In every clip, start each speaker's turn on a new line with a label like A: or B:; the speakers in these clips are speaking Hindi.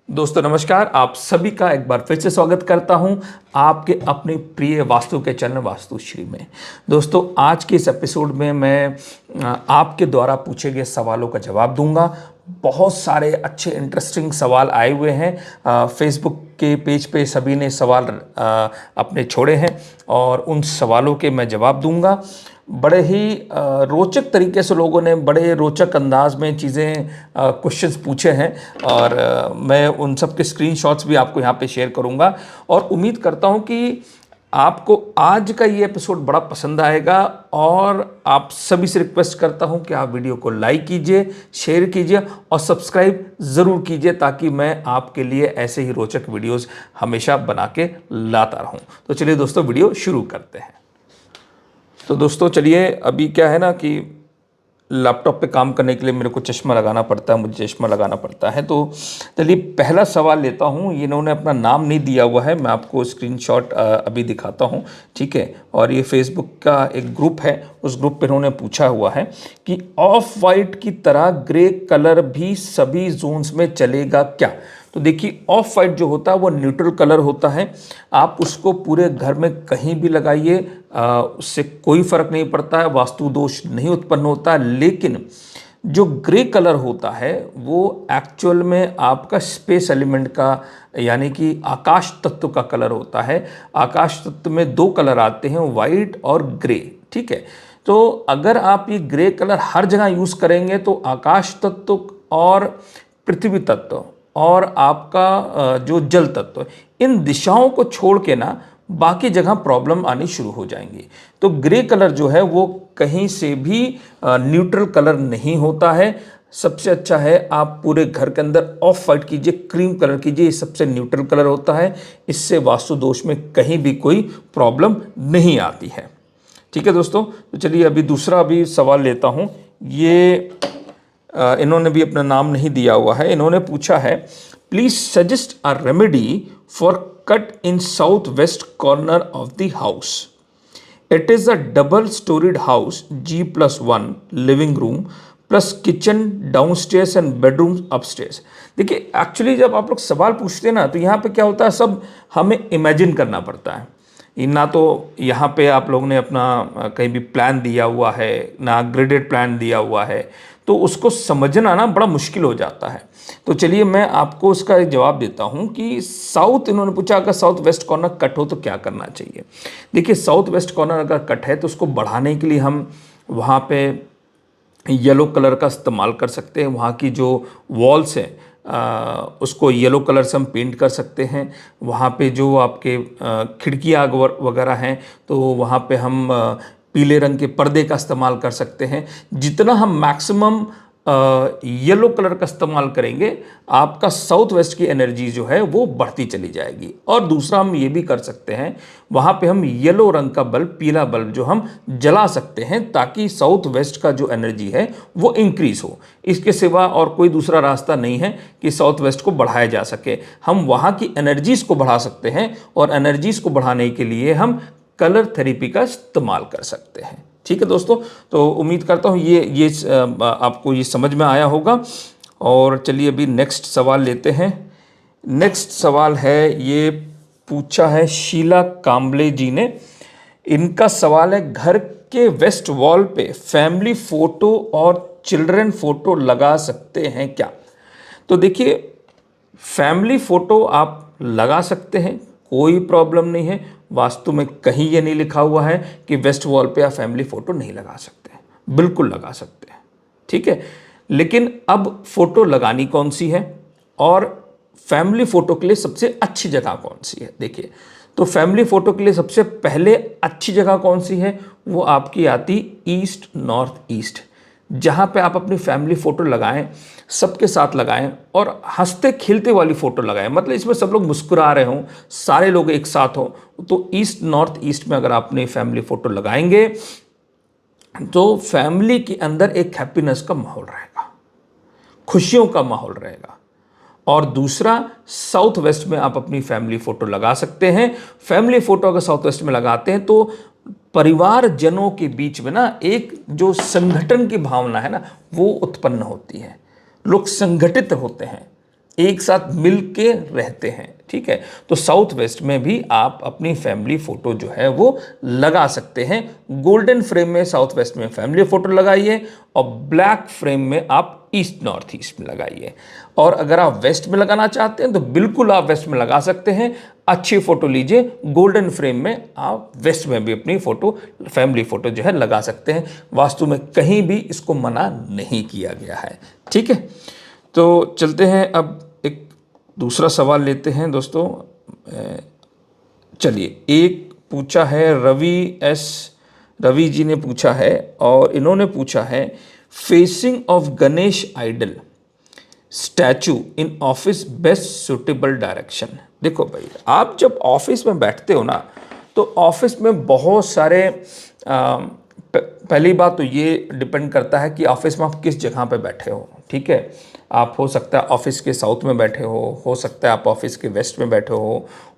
A: दोस्तों नमस्कार, आप सभी का एक बार फिर से स्वागत करता हूं आपके अपने प्रिय वास्तु के चैनल वास्तुश्री में। दोस्तों आज के इस एपिसोड में मैं आपके द्वारा पूछे गए सवालों का जवाब दूंगा। बहुत सारे अच्छे इंटरेस्टिंग सवाल आए हुए हैं। फेसबुक के पेज पे सभी ने सवाल अपने छोड़े हैं और उन सवालों के मैं जवाब दूंगा। बड़े ही रोचक तरीके से लोगों ने बड़े रोचक अंदाज में चीज़ें क्वेश्चंस पूछे हैं और मैं उन सब के स्क्रीनशॉट्स भी आपको यहाँ पे शेयर करूँगा और उम्मीद करता हूँ कि आपको आज का ये एपिसोड बड़ा पसंद आएगा। और आप सभी से रिक्वेस्ट करता हूँ कि आप वीडियो को लाइक कीजिए, शेयर कीजिए और सब्सक्राइब ज़रूर कीजिए ताकि मैं आपके लिए ऐसे ही रोचक वीडियोज़ हमेशा बना के लाता रहूँ। तो चलिए दोस्तों वीडियो शुरू करते हैं। तो दोस्तों चलिए, अभी क्या है ना कि लैपटॉप पे काम करने के लिए मेरे को चश्मा लगाना पड़ता है, मुझे चश्मा लगाना पड़ता है। तो चलिए पहला सवाल लेता हूँ। इन्होंने अपना नाम नहीं दिया हुआ है, मैं आपको स्क्रीनशॉट अभी दिखाता हूँ, ठीक है। और ये फेसबुक का एक ग्रुप है, उस ग्रुप पे इन्होंने पूछा हुआ है कि ऑफ वाइट की तरह ग्रे कलर भी सभी जोन्स में चलेगा क्या। तो देखिए, ऑफ वाइट जो होता है वो न्यूट्रल कलर होता है। आप उसको पूरे घर में कहीं भी लगाइए, उससे कोई फर्क नहीं पड़ता है, वास्तु दोष नहीं उत्पन्न होता है। लेकिन जो ग्रे कलर होता है वो एक्चुअल में आपका स्पेस एलिमेंट का यानी कि आकाश तत्व का कलर होता है। आकाश तत्व में दो कलर आते हैं, वाइट और ग्रे, ठीक है। तो अगर आप ये ग्रे कलर हर जगह यूज़ करेंगे तो आकाश तत्व और पृथ्वी तत्व और आपका जो जल तत्व, इन दिशाओं को छोड़ के ना बाकी जगह प्रॉब्लम आनी शुरू हो जाएंगी। तो ग्रे कलर जो है वो कहीं से भी न्यूट्रल कलर नहीं होता है। सबसे अच्छा है आप पूरे घर के अंदर ऑफ वाइट कीजिए, क्रीम कलर कीजिए, ये सबसे न्यूट्रल कलर होता है। इससे वास्तु दोष में कहीं भी कोई प्रॉब्लम नहीं आती है, ठीक है दोस्तों। तो चलिए अभी दूसरा भी सवाल लेता हूँ। ये इन्होंने भी अपना नाम नहीं दिया हुआ है। इन्होंने पूछा है, please suggest a remedy for cut in south west corner of the house. It is a double storeyed house, G+1 living room plus kitchen downstairs and bedroom upstairs. देखिए एक्चुअली जब आप लोग सवाल पूछते हैं ना तो यहाँ पे क्या होता है, सब हमें इमेजिन करना पड़ता है। ना तो यहाँ पे आप लोगों ने अपना कहीं भी प्लान दिया हुआ है, ना ग्रेडेड प्लान दिया हुआ है, तो उसको समझना ना बड़ा मुश्किल हो जाता है। तो चलिए मैं आपको उसका एक जवाब देता हूँ कि साउथ, इन्होंने पूछा अगर साउथ वेस्ट कॉर्नर कट हो तो क्या करना चाहिए। देखिए साउथ वेस्ट कॉर्नर अगर कट है तो उसको बढ़ाने के लिए हम वहाँ पे येलो कलर का इस्तेमाल कर सकते हैं। वहाँ की जो वॉल्स हैं उसको येलो कलर से हम पेंट कर सकते हैं। वहाँ पे जो आपके खिड़कियाँ वगैरह हैं तो वहाँ पे हम पीले रंग के पर्दे का इस्तेमाल कर सकते हैं। जितना हम मैक्सिमम येलो कलर का इस्तेमाल करेंगे आपका साउथ वेस्ट की एनर्जी जो है वो बढ़ती चली जाएगी। और दूसरा हम ये भी कर सकते हैं, वहाँ पे हम येलो रंग का बल्ब, पीला बल्ब जो हम जला सकते हैं ताकि साउथ वेस्ट का जो एनर्जी है वो इंक्रीज हो। इसके सिवा और कोई दूसरा रास्ता नहीं है कि साउथ वेस्ट को बढ़ाया जा सके। हम वहाँ की एनर्जीज को बढ़ा सकते हैं और एनर्जीज को बढ़ाने के लिए हम कलर थेरेपी का इस्तेमाल कर सकते हैं, ठीक है दोस्तों। तो उम्मीद करता हूँ ये आपको ये समझ में आया होगा। और चलिए अभी नेक्स्ट सवाल लेते हैं। नेक्स्ट सवाल है, ये पूछा है शीला कांबले जी ने। इनका सवाल है, घर के वेस्ट वॉल पे फैमिली फोटो और चिल्ड्रन फोटो लगा सकते हैं क्या। तो देखिए फैमिली फ़ोटो आप लगा सकते हैं, कोई प्रॉब्लम नहीं है। वास्तु में कहीं ये नहीं लिखा हुआ है कि वेस्ट वॉल पे आप फैमिली फ़ोटो नहीं लगा सकते हैं, बिल्कुल लगा सकते हैं, ठीक है। लेकिन अब फ़ोटो लगानी कौन सी है और फैमिली फ़ोटो के लिए सबसे अच्छी जगह कौन सी है। देखिए तो फैमिली फ़ोटो के लिए सबसे पहले अच्छी जगह कौन सी है, वो आपकी आती ईस्ट नॉर्थ ईस्ट। जहाँ पे आप अपनी फैमिली फ़ोटो लगाएं, सबके साथ लगाएं और हंसते खिलते वाली फ़ोटो लगाएं, मतलब इसमें सब लोग मुस्कुरा रहे हों, सारे लोग एक साथ हों। तो ईस्ट नॉर्थ ईस्ट में अगर आप अपनी फैमिली फ़ोटो लगाएंगे तो फैमिली के अंदर एक हैप्पीनेस का माहौल रहेगा, खुशियों का माहौल रहेगा। और दूसरा, साउथ वेस्ट में आप अपनी फैमिली फ़ोटो लगा सकते हैं। फैमिली फ़ोटो अगर साउथ वेस्ट में लगाते हैं तो परिवार जनों के बीच में ना एक जो संगठन की भावना है ना वो उत्पन्न होती है, लोग संगठित होते हैं। एक साथ मिल के रहते हैं, ठीक है। तो साउथ वेस्ट में भी आप अपनी फैमिली फोटो जो है वो लगा सकते हैं। गोल्डन फ्रेम में साउथ वेस्ट में फैमिली फोटो लगाइए और ब्लैक फ्रेम में आप ईस्ट नॉर्थ ईस्ट में लगाइए। और अगर आप वेस्ट में लगाना चाहते हैं तो बिल्कुल आप वेस्ट में लगा सकते हैं, अच्छी फोटो लीजिए। गोल्डन फ्रेम में आप वेस्ट में भी अपनी फोटो, फैमिली फोटो जो है लगा सकते हैं। वास्तु में कहीं भी इसको मना नहीं किया गया है, ठीक है। तो चलते हैं, अब एक दूसरा सवाल लेते हैं दोस्तों। चलिए, एक पूछा है रवि जी ने पूछा है, और इन्होंने पूछा है facing of Ganesh idol statue in office best suitable direction. देखो भाई, आप जब ऑफिस में बैठते हो ना, तो ऑफिस में बहुत सारे पहली बात तो ये डिपेंड करता है कि ऑफिस में आप किस जगह पे बैठे हो, ठीक है। आप हो सकता है ऑफिस के साउथ में बैठे हो सकता है आप ऑफिस के वेस्ट में बैठे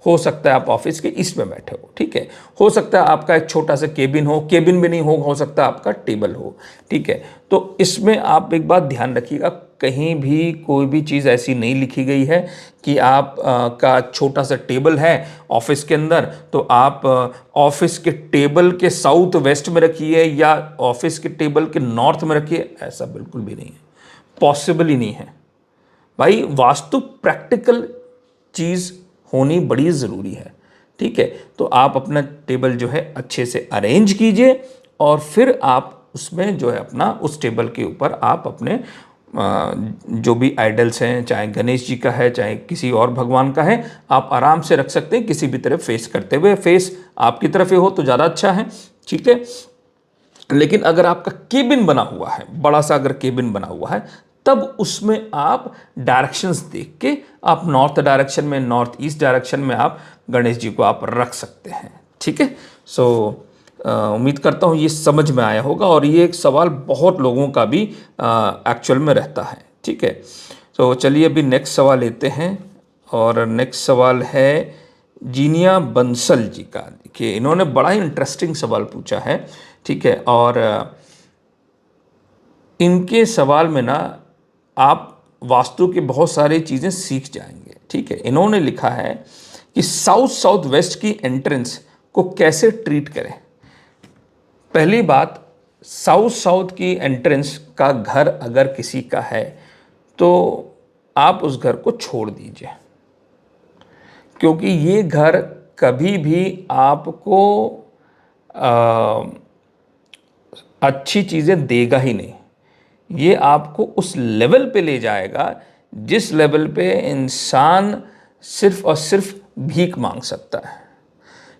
A: हो सकता है आप ऑफिस के ईस्ट में बैठे हो, ठीक है। हो सकता है आपका एक छोटा सा केबिन हो, केबिन भी नहीं हो सकता है आपका टेबल हो, ठीक है। तो इसमें आप एक बात ध्यान रखिएगा, कहीं भी कोई भी चीज़ ऐसी नहीं लिखी गई है कि आप का छोटा सा टेबल है ऑफिस के अंदर, तो आप ऑफिस के टेबल के साउथ वेस्ट में रखिए या ऑफिस के टेबल के नॉर्थ में रखिए। ऐसा बिल्कुल भी नहीं है, पॉसिबल ही नहीं है भाई। वास्तु प्रैक्टिकल चीज़ होनी बड़ी ज़रूरी है, ठीक है। तो आप अपना टेबल जो है अच्छे से अरेंज कीजिए और फिर आप उसमें जो है अपना, उस टेबल के ऊपर आप अपने जो भी आइडल्स हैं, चाहे गणेश जी का है चाहे किसी और भगवान का है, आप आराम से रख सकते हैं, किसी भी तरफ फेस करते हुए। फेस आपकी तरफ ही हो तो ज़्यादा अच्छा है, ठीक है। लेकिन अगर आपका केबिन बना हुआ है, बड़ा सा अगर केबिन बना हुआ है, तब उसमें आप डायरेक्शंस देख के आप नॉर्थ डायरेक्शन में, नॉर्थ ईस्ट डायरेक्शन में आप गणेश जी को आप रख सकते हैं, ठीक है। सो उम्मीद करता हूँ ये समझ में आया होगा, और ये एक सवाल बहुत लोगों का भी एक्चुअल में रहता है, ठीक है। तो चलिए अभी नेक्स्ट सवाल लेते हैं, और नेक्स्ट सवाल है जीनिया बंसल जी का। देखिए, इन्होंने बड़ा ही इंटरेस्टिंग सवाल पूछा है, ठीक है। और इनके सवाल में ना आप वास्तु की बहुत सारी चीज़ें सीख जाएंगे, ठीक है। इन्होंने लिखा है कि साउथ वेस्ट की एंट्रेंस को कैसे ट्रीट करें। पहली बात, साउथ की एंट्रेंस का घर अगर किसी का है तो आप उस घर को छोड़ दीजिए, क्योंकि ये घर कभी भी आपको अच्छी चीज़ें देगा ही नहीं। ये आपको उस लेवल पे ले जाएगा जिस लेवल पे इंसान सिर्फ और सिर्फ भीख मांग सकता है।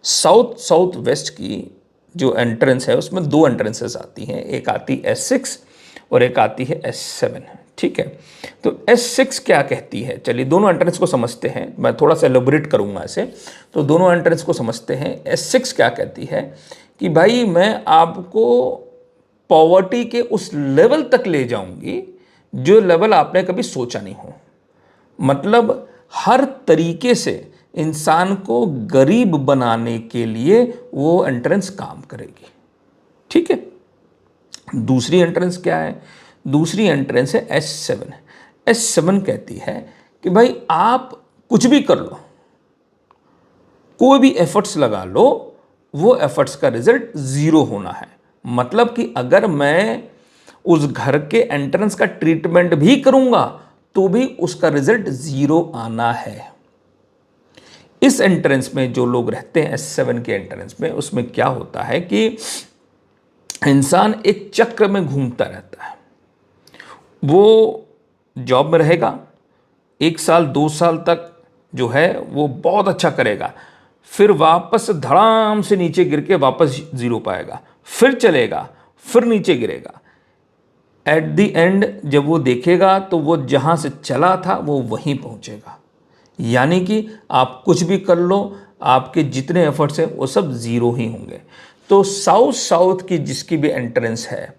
A: साउथ वेस्ट की जो एंट्रेंस है उसमें दो एंट्रेंसेस आती हैं, एक आती है S6 और एक आती है S7, ठीक है। तो S6 क्या कहती है, चलिए दोनों एंट्रेंस को समझते हैं, मैं थोड़ा सा एलोबरेट करूंगा इसे। तो दोनों एंट्रेंस को समझते हैं। S6 क्या कहती है कि भाई मैं आपको पॉवर्टी के उस लेवल तक ले जाऊंगी जो लेवल आपने कभी सोचा नहीं हो। मतलब हर तरीके से इंसान को गरीब बनाने के लिए वो एंट्रेंस काम करेगी, ठीक है। दूसरी एंट्रेंस क्या है, दूसरी एंट्रेंस है S7। S7 कहती है कि भाई आप कुछ भी कर लो, कोई भी एफर्ट्स लगा लो, वो एफर्ट्स का रिजल्ट ज़ीरो होना है। मतलब कि अगर मैं उस घर के एंट्रेंस का ट्रीटमेंट भी करूंगा तो भी उसका रिजल्ट ज़ीरो आना है। इस एंट्रेंस में जो लोग रहते हैं S7 के एंट्रेंस में, उसमें क्या होता है कि इंसान एक चक्र में घूमता रहता है। वो जॉब में रहेगा 1 साल 2 साल तक, जो है वो बहुत अच्छा करेगा, फिर वापस धड़ाम से नीचे गिर के वापस ज़ीरो पाएगा, फिर चलेगा, फिर नीचे गिरेगा। एट द एंड जब वो देखेगा तो वो जहाँ से चला था वो वहीं पहुँचेगा। यानी कि आप कुछ भी कर लो, आपके जितने एफर्ट्स हैं वो सब ज़ीरो ही होंगे। तो साउथ की जिसकी भी एंट्रेंस है,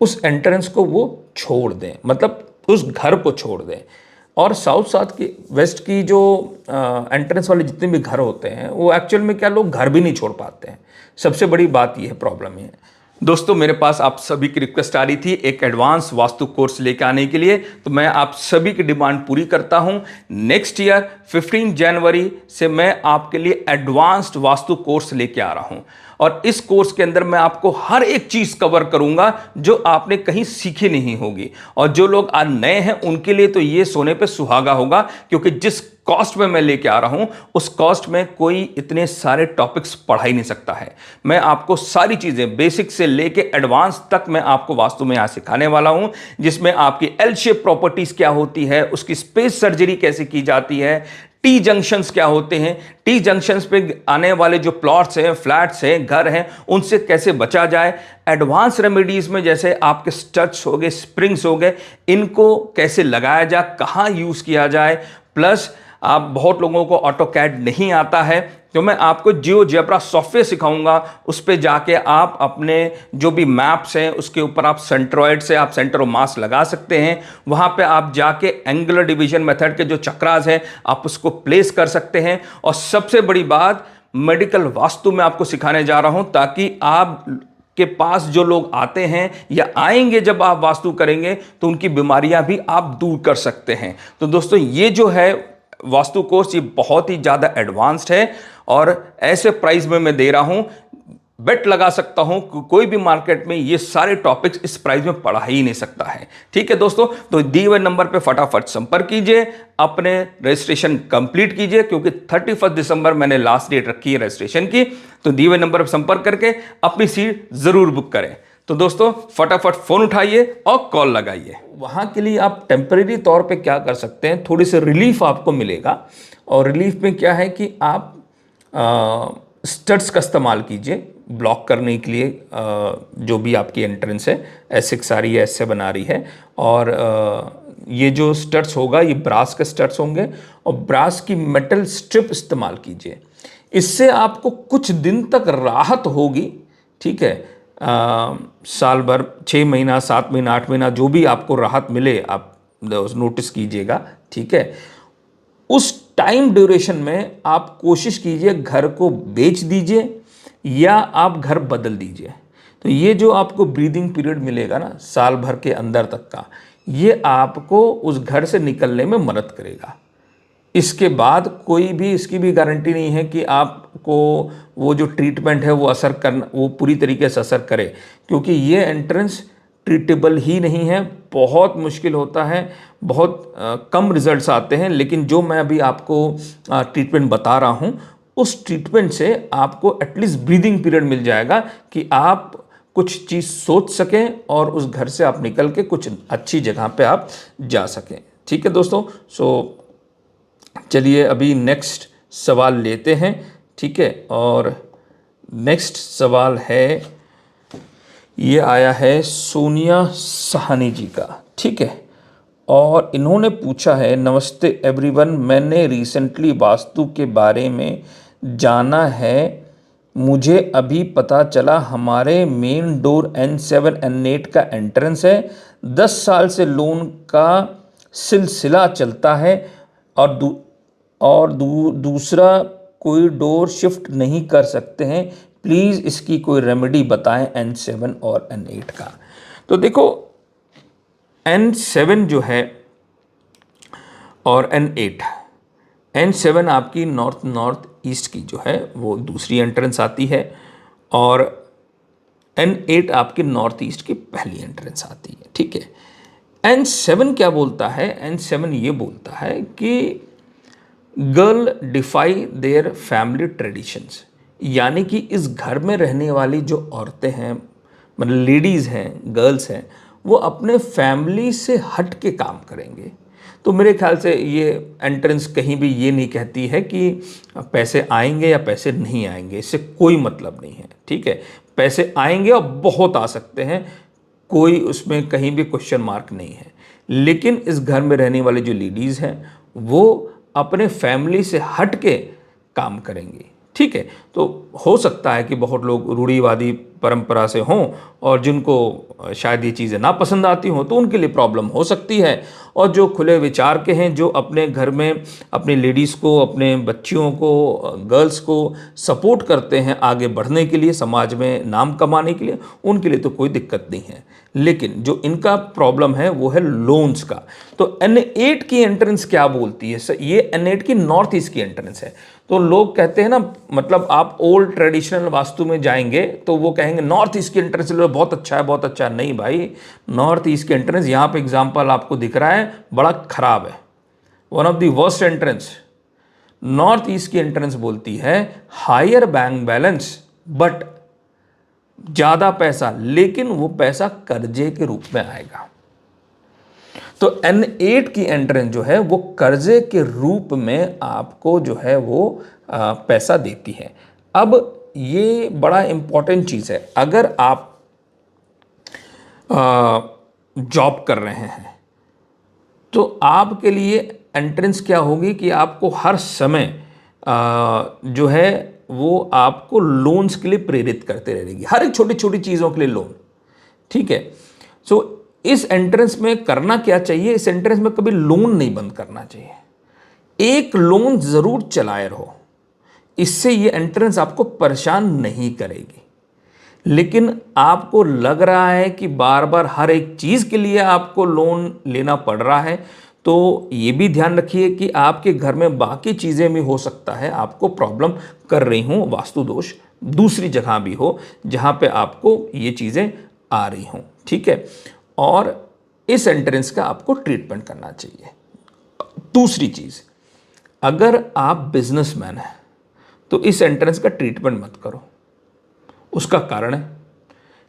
A: उस एंट्रेंस को वो छोड़ दें, मतलब उस घर को छोड़ दें। और साउथ की वेस्ट की जो एंट्रेंस वाले जितने भी घर होते हैं, वो एक्चुअल में क्या, लोग घर भी नहीं छोड़ पाते हैं। सबसे बड़ी बात ये है, प्रॉब्लम ये है। दोस्तों मेरे पास आप सभी की रिक्वेस्ट आ रही थी एक एडवांस वास्तु कोर्स लेके आने के लिए, तो मैं आप सभी की डिमांड पूरी करता हूं। नेक्स्ट ईयर 15 जनवरी से मैं आपके लिए एडवांस्ड वास्तु कोर्स लेके आ रहा हूं, और इस कोर्स के अंदर मैं आपको हर एक चीज कवर करूंगा जो आपने कहीं सीखी नहीं होगी। और जो लोग आज नए हैं उनके लिए तो ये सोने पे सुहागा होगा, क्योंकि जिस कॉस्ट में मैं लेके आ रहा हूं उस कॉस्ट में कोई इतने सारे टॉपिक्स पढ़ा ही नहीं सकता है। मैं आपको सारी चीजें बेसिक से लेके एडवांस तक मैं आपको वास्तु में यहां सिखाने वाला हूं, जिसमें आपकी एल शेप प्रॉपर्टीज क्या होती है, उसकी स्पेस सर्जरी कैसे की जाती है, टी जंक्शंस क्या होते हैं, टी जंक्शंस पे आने वाले जो प्लॉट्स हैं, फ्लैट्स हैं, घर हैं, उनसे कैसे बचा जाए, एडवांस रेमेडीज में जैसे आपके स्टड्स हो गए, स्प्रिंग्स हो गए, इनको कैसे लगाया जाए, कहां यूज किया जाए। प्लस आप बहुत लोगों को ऑटोकैड नहीं आता है, तो मैं आपको जियोजेब्रा सॉफ्टवेयर सिखाऊंगा। उस पे जाके आप अपने जो भी मैप्स हैं उसके ऊपर आप सेंट्रॉइड से आप सेंटर ऑफ मास लगा सकते हैं। वहां पे आप जाके एंगुलर डिवीजन मेथड के जो चक्रास हैं आप उसको प्लेस कर सकते हैं। और सबसे बड़ी बात, मेडिकल वास्तु में आपको सिखाने जा रहा हूं, ताकि आप के पास जो लोग आते हैं या आएंगे जब आप वास्तु करेंगे तो उनकी बीमारियां भी आप दूर कर सकते हैं। तो दोस्तों ये जो है वास्तु कोर्स ये बहुत ही ज़्यादा एडवांस्ड है, और ऐसे प्राइस में मैं दे रहा हूं, बेट लगा सकता हूं कि कोई भी मार्केट में ये सारे टॉपिक्स इस प्राइस में पढ़ा ही नहीं सकता है। ठीक है दोस्तों, तो दिए हुए नंबर पे फटाफट संपर्क कीजिए, अपने रजिस्ट्रेशन कंप्लीट कीजिए, क्योंकि 31 दिसंबर मैंने लास्ट डेट रखी है रजिस्ट्रेशन की। तो दिए हुए नंबर पर संपर्क करके अपनी सीट जरूर बुक करें। तो दोस्तों फटाफट फोन उठाइए और कॉल लगाइए। वहां के लिए आप टेम्परेरी तौर पे क्या कर सकते हैं, थोड़ी सी रिलीफ आपको मिलेगा। और रिलीफ में क्या है कि आप स्टड्स का इस्तेमाल कीजिए ब्लॉक करने के लिए। जो भी आपकी एंट्रेंस है, S6 आ रही है, S7 आ रही है, और ये जो स्टड्स होगा ये ब्रास के स्टड्स होंगे, और ब्रास की मेटल स्ट्रिप इस्तेमाल कीजिए। इससे आपको कुछ दिन तक राहत होगी। ठीक है, साल भर 6 महीना 7 महीना 8 महीना जो भी आपको राहत मिले आप नोटिस कीजिएगा। ठीक है, उस टाइम ड्यूरेशन में आप कोशिश कीजिए घर को बेच दीजिए या आप घर बदल दीजिए। तो ये जो आपको ब्रीदिंग पीरियड मिलेगा ना साल भर के अंदर तक का, ये आपको उस घर से निकलने में मदद करेगा। इसके बाद कोई भी इसकी भी गारंटी नहीं है कि आपको वो जो ट्रीटमेंट है वो पूरी तरीके से असर करे, क्योंकि ये एंट्रेंस ट्रीटेबल ही नहीं है, बहुत मुश्किल होता है, बहुत कम रिजल्ट्स आते हैं। लेकिन जो मैं अभी आपको ट्रीटमेंट बता रहा हूँ, उस ट्रीटमेंट से आपको एटलीस्ट ब्रीदिंग पीरियड मिल जाएगा कि आप कुछ चीज़ सोच सकें और उस घर से आप निकल के कुछ अच्छी जगह पे आप जा सकें। ठीक है दोस्तों, सो चलिए अभी नेक्स्ट सवाल लेते हैं। ठीक है, और नेक्स्ट सवाल है, ये आया है सोनिया सहानी जी का। ठीक है, और इन्होंने पूछा है, नमस्ते एवरीवन, मैंने रिसेंटली वास्तु के बारे में जाना है। मुझे अभी पता चला हमारे मेन डोर N7 N8 का एंट्रेंस है। 10 साल से लोन का सिलसिला चलता है, और दूसरा कोई डोर शिफ्ट नहीं कर सकते हैं। प्लीज़ इसकी कोई रेमेडी बताएं N7 और N8 का। तो देखो, N7 जो है और N7 आपकी नॉर्थ ईस्ट की जो है वो दूसरी एंट्रेंस आती है, और N8 आपकी नॉर्थ ईस्ट की पहली एंट्रेंस आती है। ठीक है, N7 क्या बोलता है? N7 ये बोलता है कि girl defy their family traditions, यानी कि इस घर में रहने वाली जो औरतें हैं, मतलब लेडीज़ हैं, गर्ल्स हैं, वो अपने फैमिली से हट के काम करेंगे। तो मेरे ख्याल से ये एंट्रेंस कहीं भी ये नहीं कहती है कि पैसे आएंगे या पैसे नहीं आएंगे, इससे कोई मतलब नहीं है। ठीक है, पैसे आएंगे और बहुत आ सकते हैं, कोई उसमें कहीं भी क्वेश्चन मार्क नहीं है। लेकिन इस घर में रहने वाली जो लेडीज़ हैं वो अपने फैमिली से हट के काम करेंगे। ठीक है, तो हो सकता है कि बहुत लोग रूढ़िवादी परंपरा से हों और जिनको शायद ये चीज़ें ना पसंद आती हों तो उनके लिए प्रॉब्लम हो सकती है। और जो खुले विचार के हैं, जो अपने घर में अपनी लेडीज़ को, अपने बच्चियों को, गर्ल्स को सपोर्ट करते हैं आगे बढ़ने के लिए, समाज में नाम कमाने के लिए, उनके लिए तो कोई दिक्कत नहीं है। लेकिन जो इनका प्रॉब्लम है वो है लोन्स का। तो N8 की एंट्रेंस क्या बोलती है सर? ये N8 की नॉर्थ ईस्ट की एंट्रेंस है। तो लोग कहते हैं ना, मतलब आप ओल्ड ट्रेडिशनल वास्तु में जाएंगे तो वो कहेंगे नॉर्थ ईस्ट की एंट्रेंस लो, बहुत अच्छा है, बहुत अच्छा है। नहीं भाई, नॉर्थ ईस्ट की एंट्रेंस यहाँ पे एग्जाम्पल आपको दिख रहा है, बड़ा खराब है, one of the worst entrance. North east की एंट्रेंस बोलती है हायर बैंक बैलेंस बट ज़्यादा पैसा, लेकिन वो पैसा कर्जे के रूप में आएगा। तो N8 की एंट्रेंस जो है वो कर्जे के रूप में आपको जो है वो पैसा देती है। अब ये बड़ा इंपॉर्टेंट चीज़ है, अगर आप जॉब कर रहे हैं तो आपके लिए एंट्रेंस क्या होगी कि आपको हर समय जो है वो आपको लोन्स के लिए प्रेरित करते रहेगी, हर एक छोटी छोटी चीज़ों के लिए लोन। ठीक है, सो इस एंट्रेंस में करना क्या चाहिए? इस एंट्रेंस में कभी लोन नहीं बंद करना चाहिए, एक लोन ज़रूर चलाए रहो। इससे ये एंट्रेंस आपको परेशान नहीं करेगी। लेकिन आपको लग रहा है कि बार बार हर एक चीज़ के लिए आपको लोन लेना पड़ रहा है, तो ये भी ध्यान रखिए कि आपके घर में बाकी चीज़ें भी हो सकता है आपको प्रॉब्लम कर रही हों, वास्तु दोष दूसरी जगह भी हो जहाँ पे आपको ये चीज़ें आ रही हों। ठीक है, और इस एंट्रेंस का आपको ट्रीटमेंट करना चाहिए। दूसरी चीज़, अगर आप बिजनेसमैन हैं तो इस एंट्रेंस का ट्रीटमेंट मत करो। उसका कारण है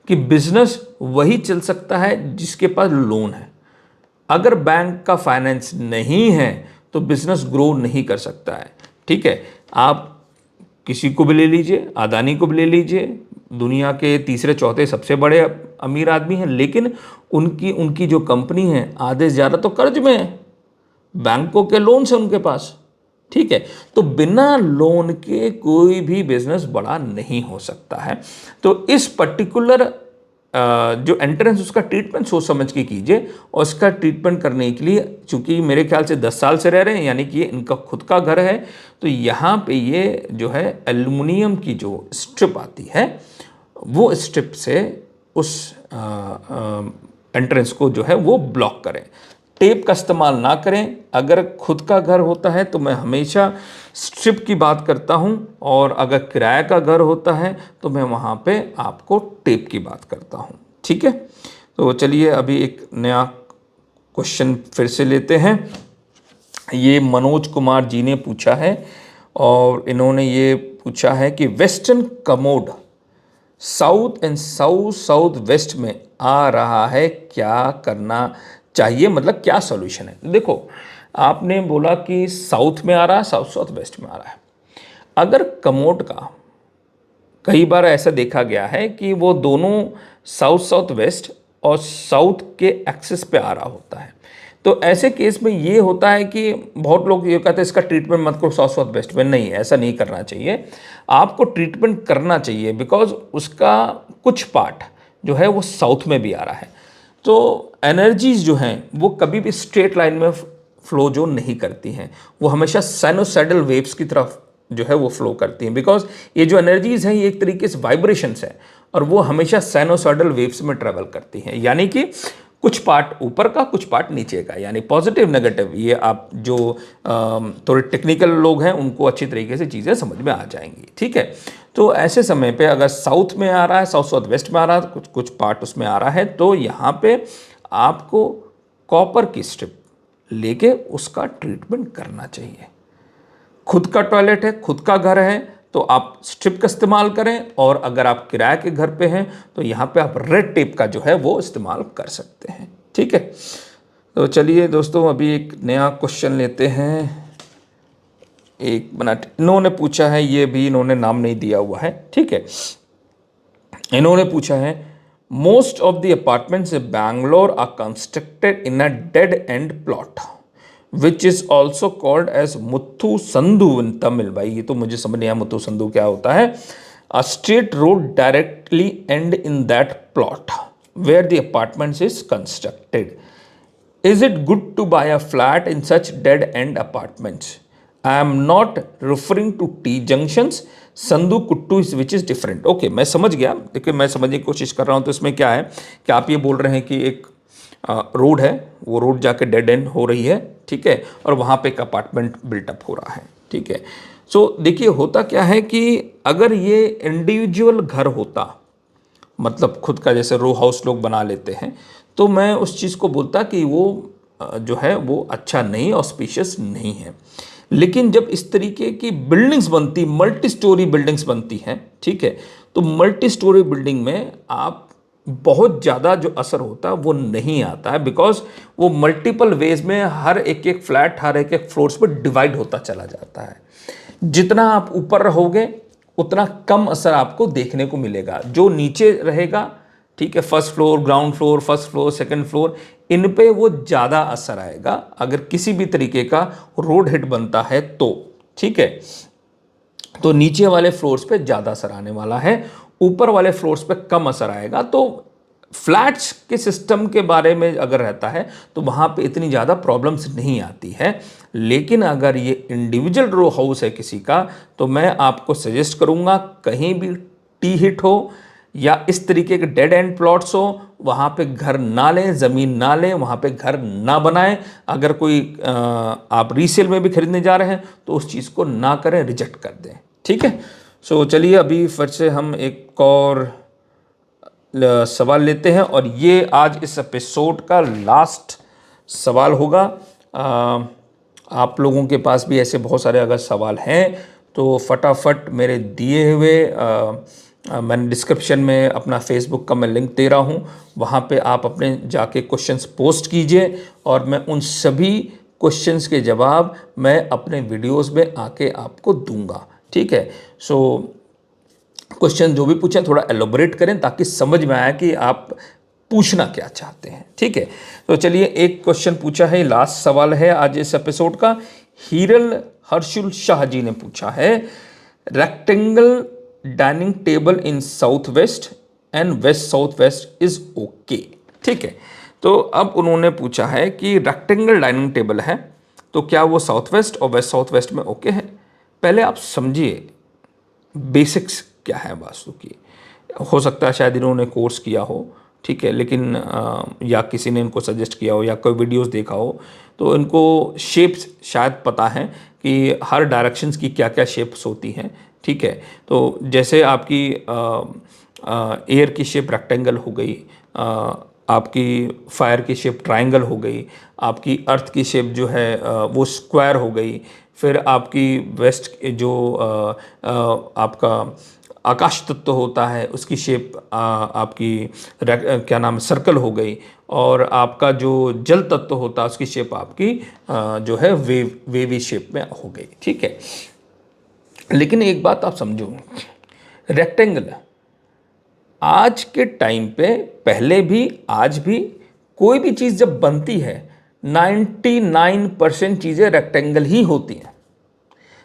A: कि बिजनेस वही चल सकता है जिसके पास लोन है। अगर बैंक का फाइनेंस नहीं है तो बिजनेस ग्रो नहीं कर सकता है। ठीक है, आप किसी को भी ले लीजिए, अदानी को भी ले लीजिए, दुनिया के तीसरे चौथे सबसे बड़े अमीर आदमी हैं, लेकिन उनकी जो कंपनी है आधे से ज़्यादा तो कर्ज में है, बैंकों के लोन से उनके पास। ठीक है, तो बिना लोन के कोई भी बिजनेस बड़ा नहीं हो सकता है। तो इस पर्टिकुलर जो एंट्रेंस, उसका ट्रीटमेंट सोच समझ के कीजिए। और इसका ट्रीटमेंट करने के लिए, चूंकि मेरे ख्याल से 10 साल से रह रहे हैं, यानी कि ये इनका खुद का घर है, तो यहाँ पे ये जो है एल्युमिनियम की जो स्ट्रिप आती है, वो स्ट्रिप से उस एंट्रेंस को जो है वो ब्लॉक करें। टेप का इस्तेमाल ना करें। अगर खुद का घर होता है तो मैं हमेशा स्ट्रिप की बात करता हूं, और अगर किराए का घर होता है तो मैं वहां पे आपको टेप की बात करता हूं। ठीक है, तो चलिए अभी एक नया क्वेश्चन फिर से लेते हैं। ये मनोज कुमार जी ने पूछा है, और इन्होंने ये पूछा है कि western commode south and south west में आ रहा है, क्या करना चाहिए, मतलब क्या सॉल्यूशन है? देखो, आपने बोला कि साउथ में आ रहा है, साउथ वेस्ट में आ रहा है। अगर कमोड का कई बार ऐसा देखा गया है कि वो दोनों साउथ वेस्ट और साउथ के एक्सिस पे आ रहा होता है, तो ऐसे केस में ये होता है कि बहुत लोग ये कहते हैं इसका ट्रीटमेंट मत करो साउथ वेस्ट में। नहीं, ऐसा नहीं करना चाहिए, आपको ट्रीटमेंट करना चाहिए, बिकॉज उसका कुछ पार्ट जो है वो साउथ में भी आ रहा है। तो एनर्जीज जो हैं वो कभी भी स्ट्रेट लाइन में फ्लो जो नहीं करती हैं, वो हमेशा साइनोसॉइडल वेव्स की तरफ जो है वो फ्लो करती हैं, बिकॉज ये जो एनर्जीज हैं ये एक तरीके से वाइब्रेशंस हैं, और वो हमेशा साइनोसॉइडल वेव्स में ट्रेवल करती हैं। यानी कि कुछ पार्ट ऊपर का, कुछ पार्ट नीचे का, यानी पॉजिटिव नेगेटिव। ये आप जो थोड़े टेक्निकल लोग हैं उनको अच्छी तरीके से चीज़ें समझ में आ जाएंगी। ठीक है, तो ऐसे समय पे अगर साउथ में आ रहा है, साउथ वेस्ट में आ रहा है, कुछ पार्ट उसमें आ रहा है, तो यहाँ पे आपको कॉपर की स्ट्रिप लेके उसका ट्रीटमेंट करना चाहिए। खुद का टॉयलेट है, खुद का घर है, तो आप स्ट्रिप का इस्तेमाल करें, और अगर आप किराए के घर पे हैं तो यहाँ पे आप रेड टेप का जो है वो इस्तेमाल कर सकते हैं। ठीक है, तो चलिए दोस्तों अभी एक नया क्वेश्चन लेते हैं। एक मिनट, इन्होंने पूछा है, ये भी इन्होंने नाम नहीं दिया हुआ है। ठीक है, इन्होंने पूछा है most of the apartments in Bangalore are constructed in a dead end plot which is also called as muttu sandhu in Tamil. भाई ये तो मुझे समझ नहीं आया मुथु संधु क्या होता है। A straight road directly end in that plot where the apartments is constructed. Is it good to buy a flat in such dead end apartments? I am not referring to T junctions. Sandhu Kuttu is which is different. Okay, मैं समझ गया. देखिए, मैं समझने की कोशिश कर रहा हूँ. तो इसमें क्या है कि आप ये बोल रहे हैं कि एक रोड है, वो रोड जाके डेड एंड हो रही है, ठीक है, और वहाँ पे एक अपार्टमेंट बिल्टअप हो रहा है, ठीक है. सो देखिए, होता क्या है कि अगर ये इंडिविजुअल घर होता, मतलब खुद का जैसे रो हाउस लोग बना लेते हैं, तो मैं उस चीज़ को बोलता कि वो जो है वो अच्छा नहीं, ऑस्पिशियस नहीं है. लेकिन जब इस तरीके की बिल्डिंग्स बनती, मल्टी स्टोरी बिल्डिंग्स बनती हैं, ठीक है, तो मल्टी स्टोरी बिल्डिंग में आप बहुत ज़्यादा जो असर होता है वो नहीं आता है, बिकॉज वो मल्टीपल वेज में हर एक एक फ्लैट, हर एक एक फ्लोर्स पर डिवाइड होता चला जाता है. जितना आप ऊपर रहोगे उतना कम असर आपको देखने को मिलेगा. जो नीचे रहेगा, ठीक है, first floor, ground floor, first floor, second floor, इन पे वो ज़्यादा असर आएगा अगर किसी भी तरीके का रोड हिट बनता है तो, ठीक है. तो नीचे वाले फ्लोर्स पे ज़्यादा असर आने वाला है, ऊपर वाले फ्लोर्स पे कम असर आएगा. तो फ्लैट्स के सिस्टम के बारे में अगर रहता है तो वहाँ पे इतनी ज़्यादा प्रॉब्लम्स नहीं आती है. लेकिन अगर ये इंडिविजुअल रो हाउस है किसी का, तो मैं आपको सजेस्ट करूँगा कहीं भी टी हिट हो या इस तरीके के डेड एंड प्लॉट्स हो, वहाँ पे घर ना लें, ज़मीन ना लें, वहाँ पे घर ना बनाएं. अगर कोई आप रीसेल में भी खरीदने जा रहे हैं तो उस चीज़ को ना करें, रिजेक्ट कर दें, ठीक है. सो चलिए, अभी फिर से हम एक और सवाल लेते हैं, और ये आज इस एपिसोड का लास्ट सवाल होगा. आप लोगों के पास भी ऐसे बहुत सारे अगर सवाल हैं तो फटाफट मेरे दिए हुए मैंने डिस्क्रिप्शन में अपना फेसबुक का मैं लिंक दे रहा हूँ, वहाँ पे आप अपने जाके क्वेश्चंस पोस्ट कीजिए, और मैं उन सभी क्वेश्चंस के जवाब मैं अपने वीडियोस में आके आपको दूंगा, ठीक है. सो क्वेश्चन जो भी पूछें थोड़ा एलोबरेट करें ताकि समझ में आए कि आप पूछना क्या चाहते हैं, ठीक है. तो चलिए, एक क्वेश्चन पूछा है, लास्ट सवाल है आज इस एपिसोड का. हीरल हर्षुल शाह जी ने पूछा है, rectangle dining table in south west and west south west is okay, ठीक है. तो अब उन्होंने पूछा है कि रेक्टेंगल डाइनिंग टेबल है तो क्या वो साउथ वेस्ट और वेस्ट साउथ वेस्ट में ओके है. पहले आप समझिए बेसिक्स क्या है वास्तु की. हो सकता है शायद इन्होंने कोर्स किया हो, ठीक है, लेकिन या किसी ने इनको सजेस्ट किया हो या कोई वीडियोस देखा हो, तो इनको शेप्स शायद पता है कि हर डायरेक्शंस की क्या क्या शेप्स होती हैं, ठीक है. तो जैसे आपकी एयर की शेप रेक्टेंगल हो गई, आपकी फायर की शेप ट्रायंगल हो गई, आपकी अर्थ की शेप जो है वो स्क्वायर हो गई, फिर आपकी वेस्ट जो आपका आकाश तत्व होता है उसकी शेप आपकी क्या नाम सर्कल हो गई, और आपका जो जल तत्व होता है उसकी शेप आपकी जो है वेवी शेप में हो गई, ठीक है. लेकिन एक बात आप समझो, रेक्टेंगल आज के टाइम पे, पहले भी आज भी, कोई भी चीज़ जब बनती है 99% चीज़ें रेक्टेंगल ही होती हैं.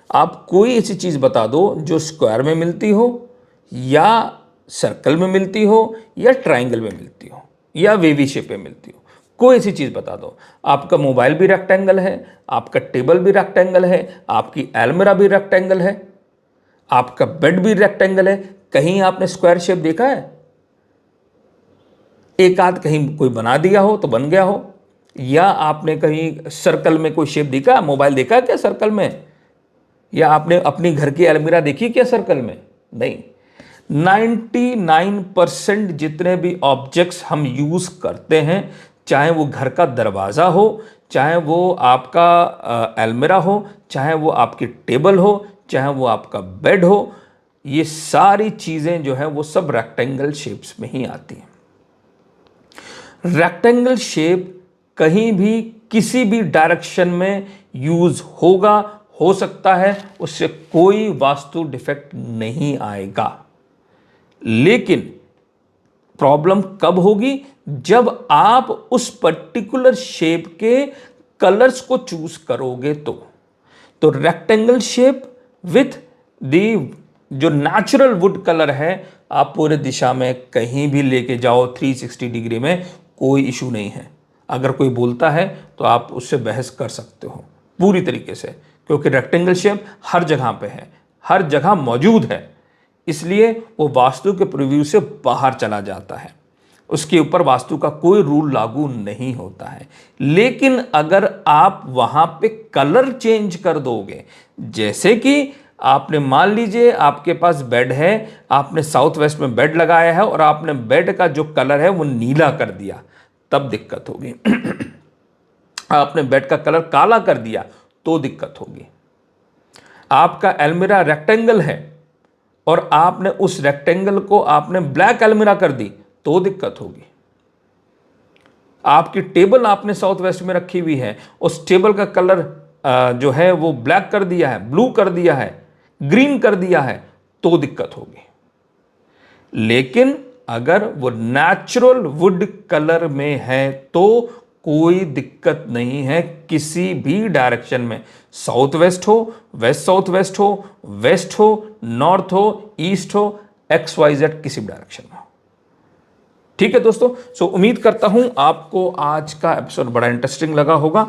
A: आप कोई ऐसी चीज़ बता दो जो स्क्वायर में मिलती हो या सर्कल में मिलती हो या ट्रायंगल में मिलती हो या वेवी शेप में मिलती हो, कोई ऐसी चीज़ बता दो. आपका मोबाइल भी रेक्टेंगल है, आपका टेबल भी रेक्टेंगल है, आपकी अलमीरा भी रेक्टेंगल है, आपका बेड भी रेक्टेंगल है. कहीं आपने स्क्वायर शेप देखा है? एक आध कहीं कोई बना दिया हो तो बन गया हो, या आपने कहीं सर्कल में कोई शेप देखा? मोबाइल देखा क्या सर्कल में? या आपने अपनी घर की अलमीरा देखी क्या सर्कल में? नहीं. 99% जितने भी ऑब्जेक्ट्स हम यूज करते हैं, चाहे वो घर का दरवाज़ा हो, चाहे वो आपका अलमीरा हो, चाहे वो आपकी टेबल हो, चाहे वो आपका बेड हो, ये सारी चीज़ें जो है वो सब रेक्टेंगल शेप्स में ही आती हैं. रेक्टेंगल शेप कहीं भी किसी भी डायरेक्शन में यूज होगा, हो सकता है, उससे कोई वास्तु डिफेक्ट नहीं आएगा. लेकिन प्रॉब्लम कब होगी? जब आप उस पर्टिकुलर शेप के कलर्स को चूज करोगे तो रेक्टेंगल शेप विथ द जो नेचुरल वुड कलर है आप पूरे दिशा में कहीं भी लेके जाओ 360 डिग्री में, कोई इशू नहीं है। अगर कोई बोलता है तो आप उससे बहस कर सकते हो पूरी तरीके से, क्योंकि रेक्टेंगल शेप हर जगह पे है, हर जगह मौजूद है, इसलिए वो वास्तु के प्रीव्यू से बाहर चला जाता है। उसके ऊपर वास्तु का कोई रूल लागू नहीं होता है। लेकिन अगर आप वहां पे कलर चेंज कर दोगे, जैसे कि आपने मान लीजिए आपके पास बेड है, आपने साउथ वेस्ट में बेड लगाया है और आपने बेड का जो कलर है वो नीला कर दिया, तब दिक्कत होगी। आपने बेड का कलर काला कर दिया तो दिक्कत होगी। आपका अलमीरा रेक्टेंगल है और आपने उस रेक्टेंगल को आपने ब्लैक अलमीरा कर दी तो दिक्कत होगी। आपकी टेबल आपने साउथ वेस्ट में रखी हुई है, उस टेबल का कलर जो है वो ब्लैक कर दिया है, ब्लू कर दिया है, ग्रीन कर दिया है, तो दिक्कत होगी। लेकिन अगर वो नेचुरल वुड कलर में है तो कोई दिक्कत नहीं है किसी भी डायरेक्शन में, साउथ वेस्ट हो, वेस्ट साउथ वेस्ट हो, वेस्ट हो, नॉर्थ हो, ईस्ट हो, XYZ किसी भी डायरेक्शन में हो। ठीक है दोस्तों, सो उम्मीद करता हूं आपको आज का एपिसोड बड़ा इंटरेस्टिंग लगा होगा।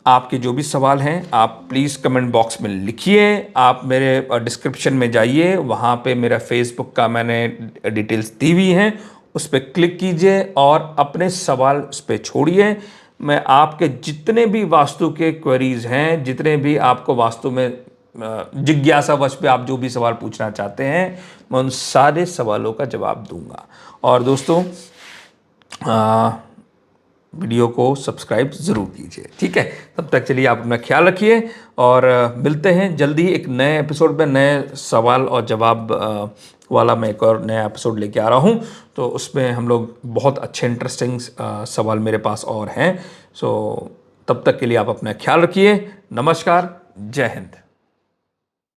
A: आपके जो भी सवाल हैं आप प्लीज़ कमेंट बॉक्स में लिखिए। आप मेरे डिस्क्रिप्शन में जाइए, वहाँ पे मेरा फेसबुक का मैंने डिटेल्स दी हुई हैं, उस पर क्लिक कीजिए और अपने सवाल उस पर छोड़िए। मैं आपके जितने भी वास्तु के क्वेरीज हैं, जितने भी आपको वास्तु में जिज्ञासावश पे आप जो भी सवाल पूछना चाहते हैं, मैं उन सारे सवालों का जवाब दूंगा। और दोस्तों वीडियो को सब्सक्राइब ज़रूर कीजिए। ठीक है, तब तक चलिए आप अपना ख्याल रखिए और मिलते हैं जल्दी एक नए एपिसोड में। नए सवाल और जवाब वाला मैं एक और नया एपिसोड लेके आ रहा हूँ, तो उसमें हम लोग बहुत अच्छे इंटरेस्टिंग सवाल मेरे पास और हैं। सो तब तक के लिए आप अपना ख्याल रखिए। नमस्कार, जय हिंद।